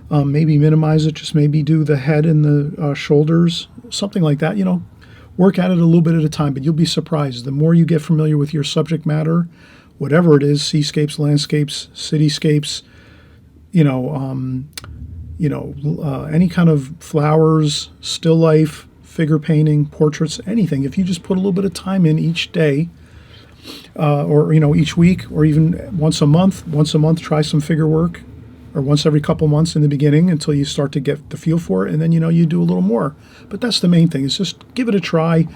maybe minimize it, just maybe do the head and the shoulders, something like that, work at it a little bit at a time, but you'll be surprised. The more you get familiar with your subject matter, whatever it is, seascapes, landscapes, cityscapes, any kind of flowers, still life, figure painting, portraits, anything. If you just put a little bit of time in each day, or each week, or even once a month, try some figure work, or once every couple months in the beginning until you start to get the feel for it, and then you do a little more. But that's the main thing, is just give it a try.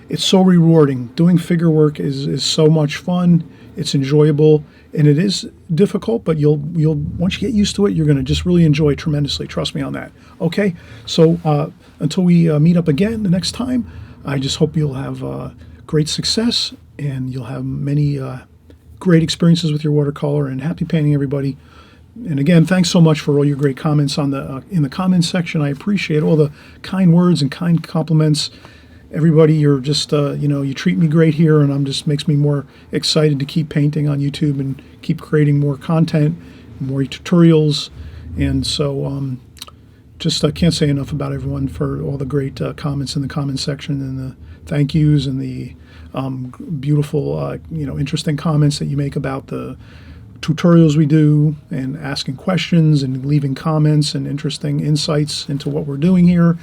It's so rewarding. Doing figure work is so much fun. It's enjoyable, and it is difficult, but you'll once you get used to it, you're going to just really enjoy it tremendously. Trust me on that. Okay, so until we meet up again the next time, I just hope you'll have great success, and you'll have many great experiences with your watercolor, and happy painting, everybody. And again, thanks so much for all your great comments in the comments section. I appreciate all the kind words and kind compliments. Everybody, you're just, you treat me great here, and makes me more excited to keep painting on YouTube and keep creating more content, more tutorials. And so I can't say enough about everyone for all the great comments in the comment section, and the thank yous, and the beautiful, interesting comments that you make about the tutorials we do, and asking questions and leaving comments and interesting insights into what we're doing here.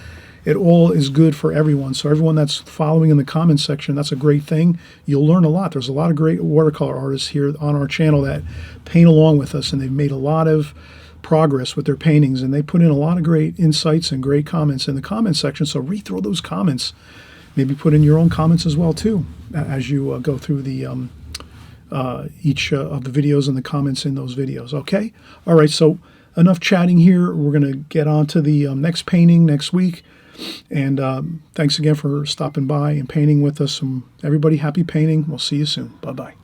It all is good for everyone. So everyone that's following in the comments section, that's a great thing. You'll learn a lot. There's a lot of great watercolor artists here on our channel that paint along with us, and they've made a lot of progress with their paintings, and they put in a lot of great insights and great comments in the comments section. So read through those comments. Maybe put in your own comments as well too, as you go through the each of the videos and the comments in those videos. Okay? All right, so enough chatting here. We're going to get on to the next painting next week. And thanks again for stopping by and painting with us. Everybody, happy painting. We'll see you soon. Bye-bye.